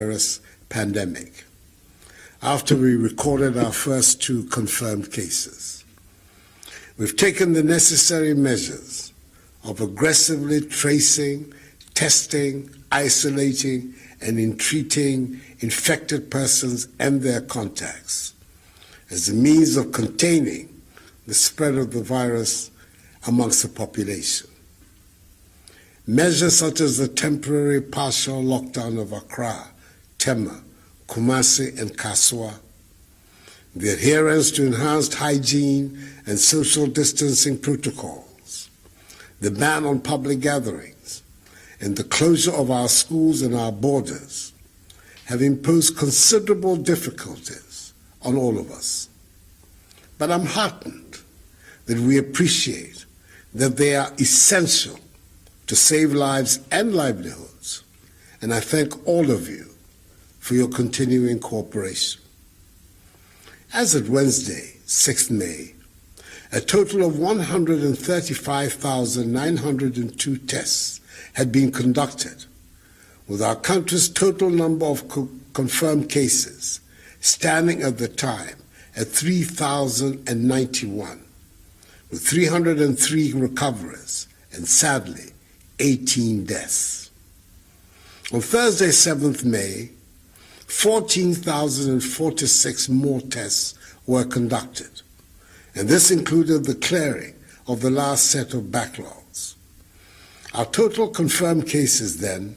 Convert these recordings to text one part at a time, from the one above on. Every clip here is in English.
coronavirus pandemic after we recorded our first 2 confirmed cases. We've taken the necessary measures of aggressively tracing, testing, isolating, and entreating infected persons and their contacts as a means of containing the spread of the virus amongst the population. Measures such as the temporary partial lockdown of Accra, Tema, Kumasi, and Kaswa, the adherence to enhanced hygiene and social distancing protocols, the ban on public gatherings, and the closure of our schools and our borders have imposed considerable difficulties on all of us. But I'm heartened that we appreciate that they are essential to save lives and livelihoods, and I thank all of you for your continuing cooperation. As of Wednesday, 6th May, a total of 135,902 tests had been conducted, with our country's total number of confirmed cases standing at the time at 3,091, with 303 recoveries and, sadly, 18 deaths. On Thursday, 7th May, 14,046 more tests were conducted, and this included the clearing of the last set of backlogs. Our total confirmed cases then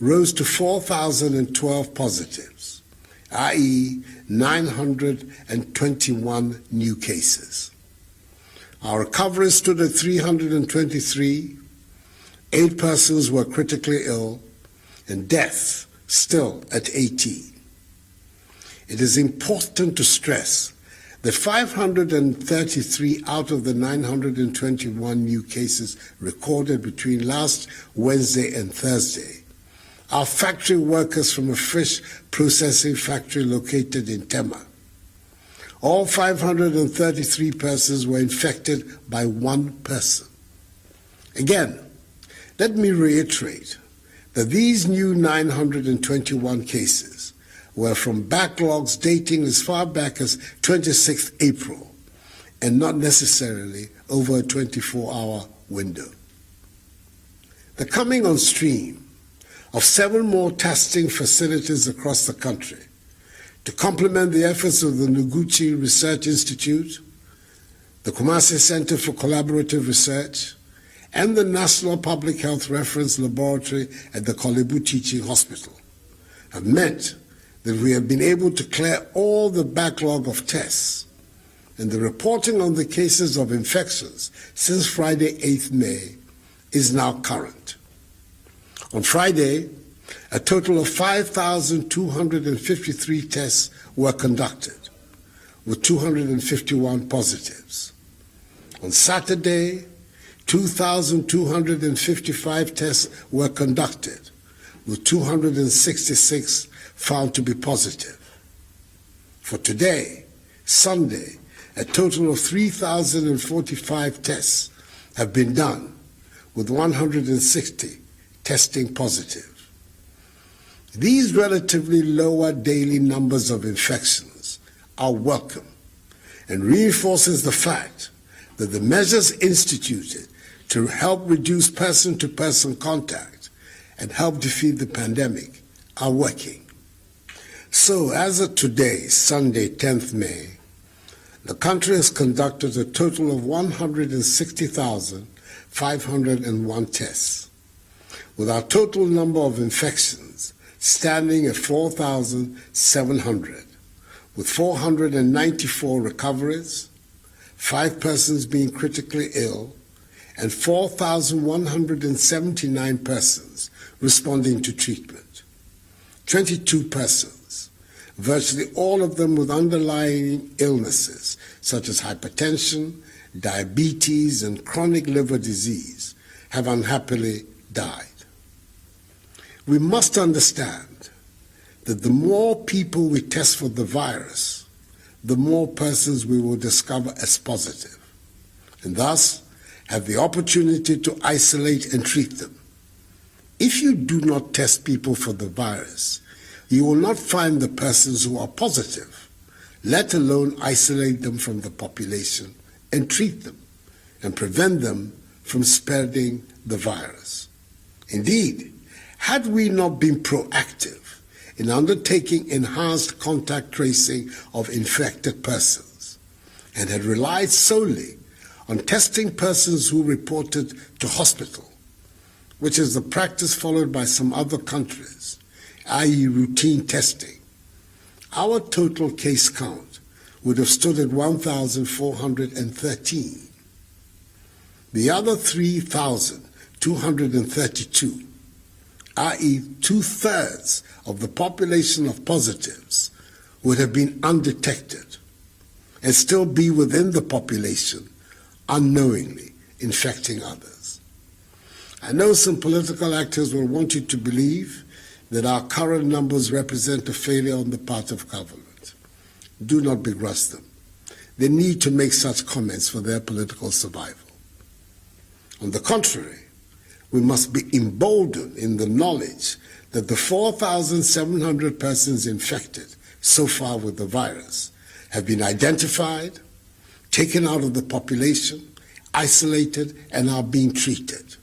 rose to 4,012 positives, i.e. 921 new cases. Our recoveries stood at 323, 8 persons were critically ill, and deaths still at 18. It is important to stress that 533 out of the 921 new cases recorded between last Wednesday and Thursday are factory workers from a fish processing factory located in Tema. All 533 persons were infected by 1 person. Again, let me reiterate that these new 921 cases were from backlogs dating as far back as 26th April and not necessarily over a 24-hour window. The coming on stream of 7 more testing facilities across the country to complement the efforts of the Noguchi Research Institute, the Kumasi Center for Collaborative Research, and the National Public Health Reference Laboratory at the Kolebu Teaching Hospital have meant that we have been able to clear all the backlog of tests, and the reporting on the cases of infections since Friday, 8th May, is now current. On Friday, a total of 5,253 tests were conducted, with 251 positives. On Saturday, 2,255 tests were conducted, with 266 found to be positive. For today, Sunday, a total of 3,045 tests have been done, with 160 testing positive. These relatively lower daily numbers of infections are welcome and reinforces the fact that the measures instituted to help reduce person-to-person contact and help defeat the pandemic are working. So, as of today, Sunday, 10th May, the country has conducted a total of 160,501 tests, with our total number of infections standing at 4,700, with 494 recoveries, 5 persons being critically ill, and 4,179 persons responding to treatment. 22 persons, virtually all of them with underlying illnesses such as hypertension, diabetes, and chronic liver disease, have unhappily died. We must understand that the more people we test for the virus, the more persons we will discover as positive, and thus have the opportunity to isolate and treat them. If you do not test people for the virus, you will not find the persons who are positive, let alone isolate them from the population and treat them and prevent them from spreading the virus. Indeed, had we not been proactive in undertaking enhanced contact tracing of infected persons and had relied solely on testing persons who reported to hospital, which is the practice followed by some other countries, i.e. routine testing, our total case count would have stood at 1,413. The other 3,232, i.e. two-thirds of the population of positives, would have been undetected and still be within the population, unknowingly infecting others. I know some political actors will want you to believe that our current numbers represent a failure on the part of government. Do not begrudge them. They need to make such comments for their political survival. On the contrary, we must be emboldened in the knowledge that the 4,700 persons infected so far with the virus have been identified, taken out of the population, isolated, and are being treated.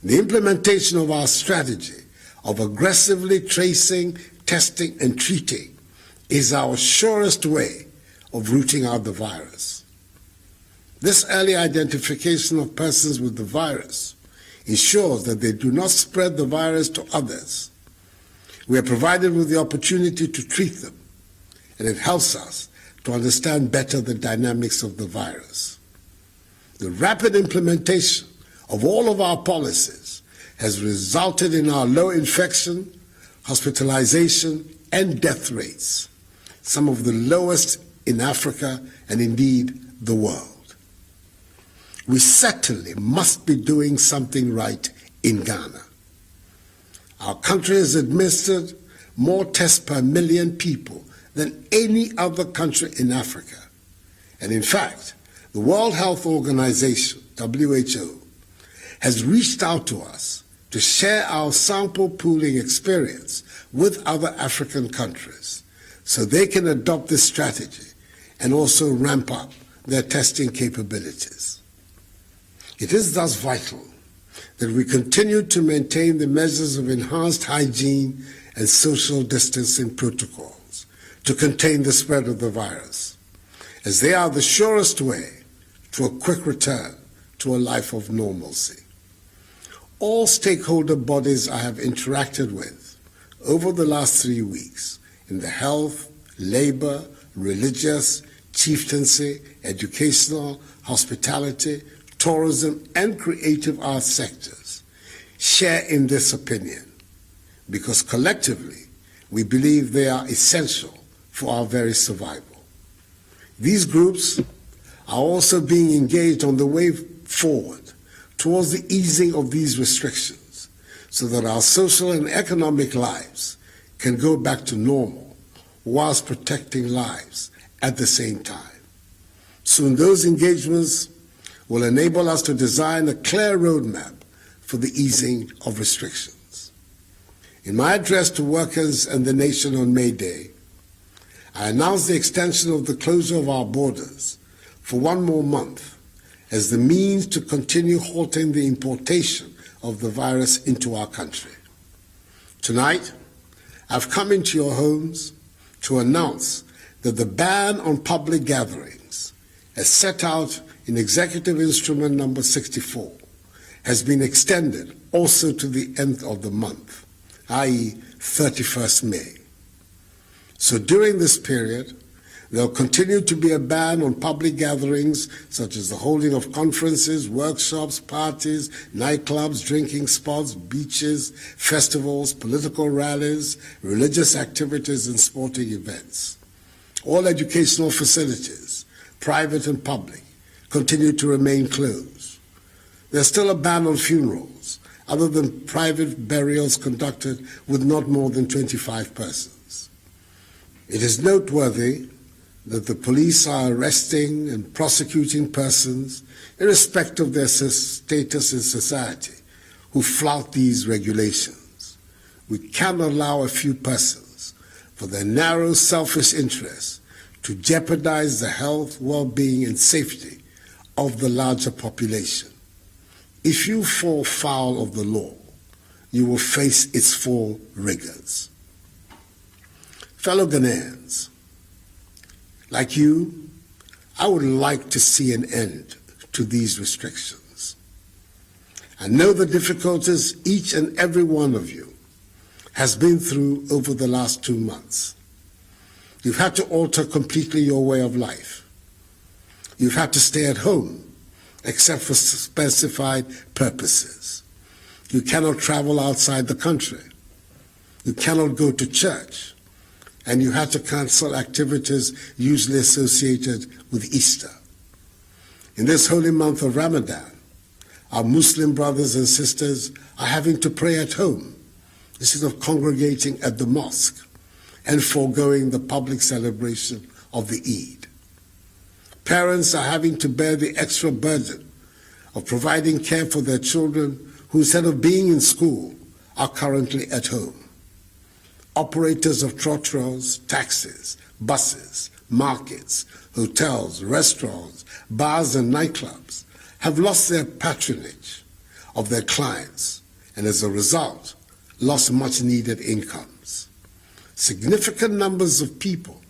The implementation of our strategy of aggressively tracing, testing, and treating is our surest way of rooting out the virus. This early identification of persons with the virus ensures that they do not spread the virus to others. We are provided with the opportunity to treat them, and it helps us to understand better the dynamics of the virus. The rapid implementation of all of our policies has resulted in our low infection, hospitalization, and death rates, some of the lowest in Africa and indeed the world. We certainly must be doing something right in Ghana. Our country has administered more tests per million people than any other country in Africa. And in fact, the World Health Organization, WHO, has reached out to us to share our sample pooling experience with other African countries so they can adopt this strategy and also ramp up their testing capabilities. It is thus vital that we continue to maintain the measures of enhanced hygiene and social distancing protocols to contain the spread of the virus, as they are the surest way to a quick return to a life of normalcy. All stakeholder bodies I have interacted with over the last 3 weeks in the health, labor, religious, chieftaincy, educational, hospitality, tourism, and creative arts sectors share in this opinion because collectively we believe they are essential for our very survival. These groups are also being engaged on the way forward towards the easing of these restrictions so that our social and economic lives can go back to normal whilst protecting lives at the same time. Soon those engagements will enable us to design a clear roadmap for the easing of restrictions. In my address to workers and the nation on May Day, I announced the extension of the closure of our borders for 1 more month as the means to continue halting the importation of the virus into our country. Tonight, I've come into your homes to announce that the ban on public gatherings, as set out in Executive Instrument number 64, has been extended also to the end of the month, i.e. 31st May. So during this period, there will continue to be a ban on public gatherings such as the holding of conferences, workshops, parties, nightclubs, drinking spots, beaches, festivals, political rallies, religious activities, and sporting events. All educational facilities, private and public, continue to remain closed. There's still a ban on funerals, other than private burials conducted with not more than 25 persons. It is noteworthy that the police are arresting and prosecuting persons, irrespective of their status in society, who flout these regulations. We cannot allow a few persons, for their narrow, selfish interests, to jeopardize the health, well-being, and safety of the larger population. If you fall foul of the law, you will face its full rigors. Fellow Ghanaians, like you, I would like to see an end to these restrictions. I know the difficulties each and every one of you has been through over the last 2 months. You've had to alter completely your way of life. You've had to stay at home, except for specified purposes. You cannot travel outside the country. You cannot go to church. And you had to cancel activities usually associated with Easter. In this holy month of Ramadan, our Muslim brothers and sisters are having to pray at home instead of congregating at the mosque and foregoing the public celebration of the Eid. Parents are having to bear the extra burden of providing care for their children who, instead of being in school, are currently at home. Operators of trotros, taxis, buses, markets, hotels, restaurants, bars, and nightclubs have lost their patronage of their clients and, as a result, lost much-needed incomes. Significant numbers of people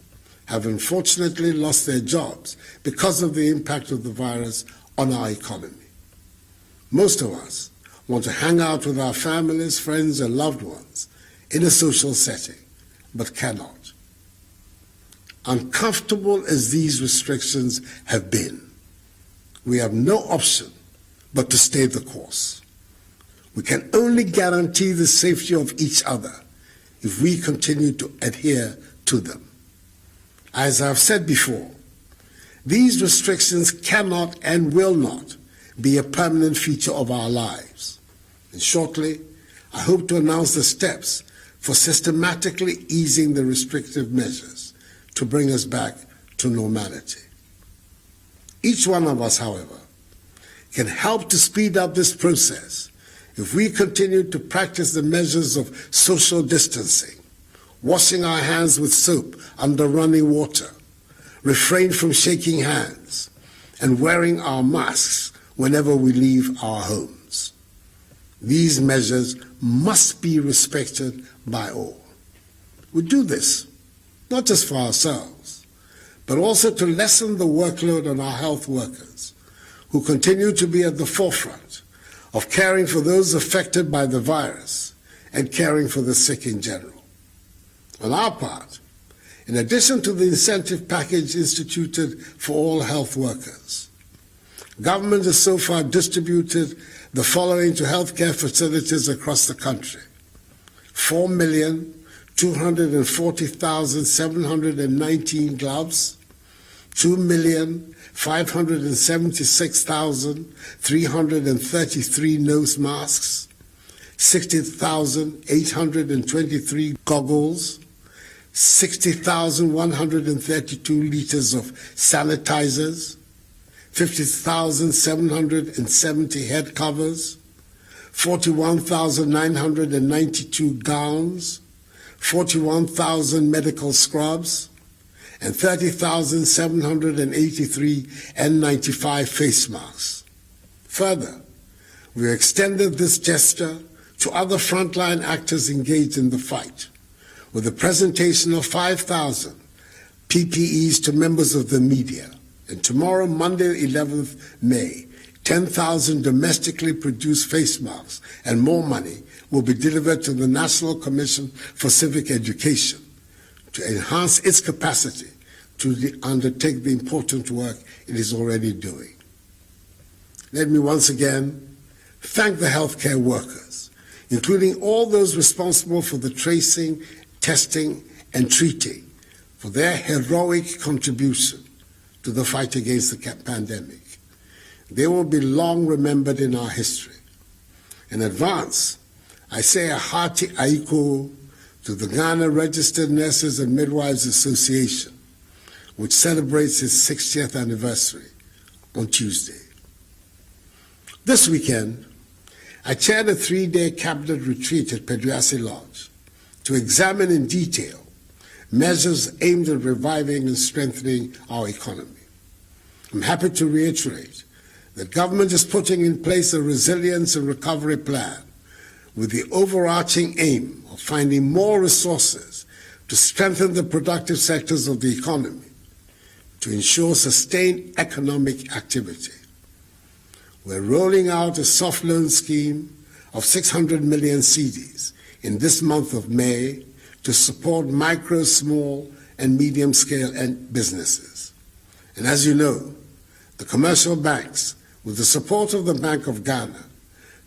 have unfortunately lost their jobs because of the impact of the virus on our economy. Most of us want to hang out with our families, friends, and loved ones in a social setting, but cannot. Uncomfortable as these restrictions have been, we have no option but to stay the course. We can only guarantee the safety of each other if we continue to adhere to them. As I've said before, these restrictions cannot and will not be a permanent feature of our lives. And shortly, I hope to announce the steps for systematically easing the restrictive measures to bring us back to normality. Each one of us, however, can help to speed up this process if we continue to practice the measures of social distancing, washing our hands with soap under running water, refrain from shaking hands, and wearing our masks whenever we leave our homes. These measures must be respected by all. We do this not just for ourselves, but also to lessen the workload on our health workers, who continue to be at the forefront of caring for those affected by the virus and caring for the sick in general. On our part, in addition to the incentive package instituted for all health workers, government has so far distributed the following to healthcare facilities across the country: 4,240,719 gloves, 2,576,333 nose masks, 60,823 goggles, 60,132 liters of sanitizers, 50,770 head covers, 41,992 gowns, 41,000 medical scrubs, and 30,783 N95 face masks. Further, we extended this gesture to other frontline actors engaged in the fight, with the presentation of 5,000 PPEs to members of the media. And tomorrow, Monday, 11th May, 10,000 domestically produced face masks and more money will be delivered to the National Commission for Civic Education to enhance its capacity to undertake the important work it is already doing. Let me once again thank the healthcare workers, including all those responsible for the tracing, testing, and treating, for their heroic contribution to the fight against the pandemic. They will be long remembered in our history. In advance, I say a hearty aiko to the Ghana Registered Nurses and Midwives Association, which celebrates its 60th anniversary on Tuesday. This weekend, I chaired a 3-day cabinet retreat at Peduasi Lodge to examine in detail measures aimed at reviving and strengthening our economy. I'm happy to reiterate that government is putting in place a resilience and recovery plan with the overarching aim of finding more resources to strengthen the productive sectors of the economy to ensure sustained economic activity. We're rolling out a soft loan scheme of 600 million cedis in this month of May to support micro, small, and medium-scale businesses. And as you know, the commercial banks, with the support of the Bank of Ghana,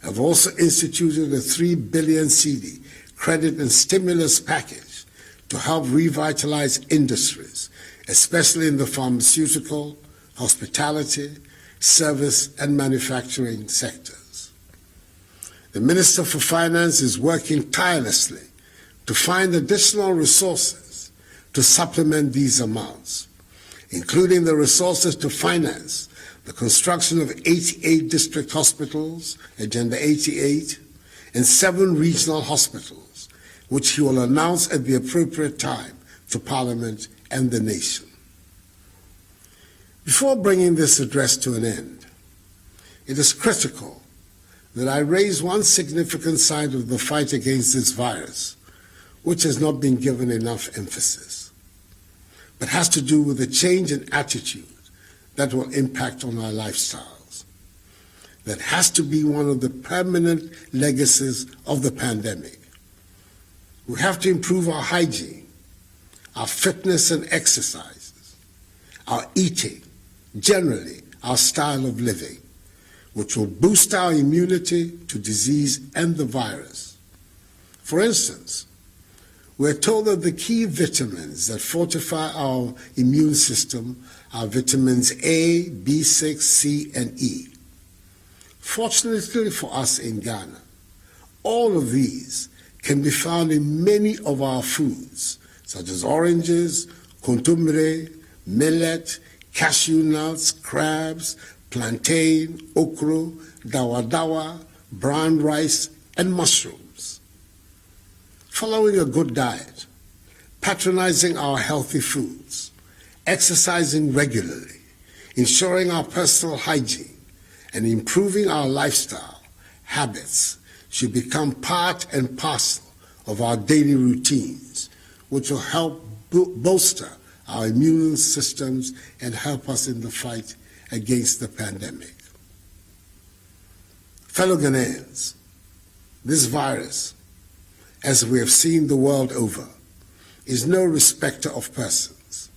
have also instituted a 3 billion cedi credit and stimulus package to help revitalize industries, especially in the pharmaceutical, hospitality, service, and manufacturing sectors. The Minister for Finance is working tirelessly to find additional resources to supplement these amounts, including the resources to finance the construction of 88 district hospitals, Agenda 88, and 7 regional hospitals, which he will announce at the appropriate time to Parliament and the nation. Before bringing this address to an end, it is critical that I raise one significant side of the fight against this virus, which has not been given enough emphasis, but has to do with a change in attitude that will impact on our lifestyles. That has to be one of the permanent legacies of the pandemic. We have to improve our hygiene, our fitness and exercises, our eating, generally our style of living, which will boost our immunity to disease and the virus. For instance, we're told that the key vitamins that fortify our immune system are vitamins A, B6, C, and E. Fortunately for us in Ghana, all of these can be found in many of our foods, such as oranges, kontomire, millet, cashew nuts, crabs, plantain, okra, dawa, brown rice, and mushrooms. Following a good diet, patronizing our healthy foods, exercising regularly, ensuring our personal hygiene, and improving our lifestyle habits should become part and parcel of our daily routines, which will help bolster our immune systems and help us in the fight against the pandemic. Fellow Ghanaians, this virus, as we have seen the world over, is no respecter of persons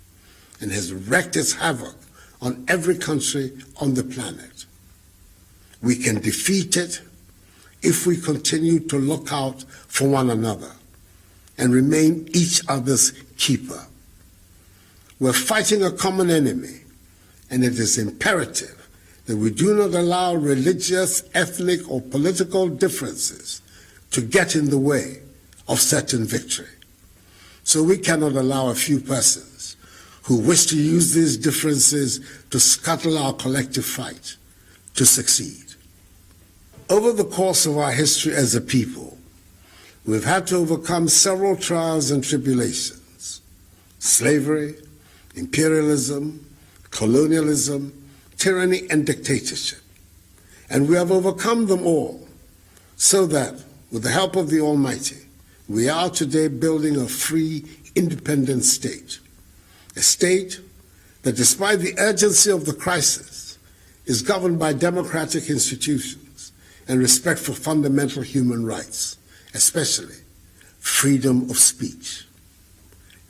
and has wreaked its havoc on every country on the planet. We can defeat it if we continue to look out for one another and remain each other's keeper. We're fighting a common enemy, and it is imperative that we do not allow religious, ethnic, or political differences to get in the way of certain victory. So we cannot allow a few persons who wish to use these differences to scuttle our collective fight to succeed. Over the course of our history as a people, we've had to overcome several trials and tribulations: slavery, imperialism, colonialism, tyranny, and dictatorship. And we have overcome them all, so that, with the help of the Almighty, we are today building a free, independent state. A state that, despite the urgency of the crisis, is governed by democratic institutions and respect for fundamental human rights, especially freedom of speech.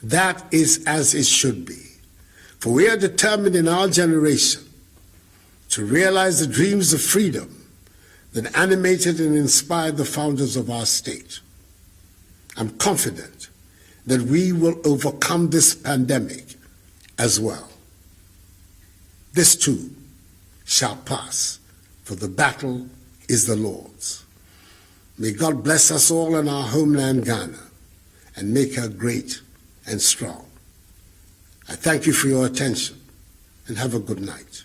That is as it should be, for we are determined in our generation to realize the dreams of freedom that animated and inspired the founders of our state. I'm confident that we will overcome this pandemic as well. This too shall pass, for the battle is the Lord's. May God bless us all in our homeland Ghana and make her great and strong. I thank you for your attention and have a good night.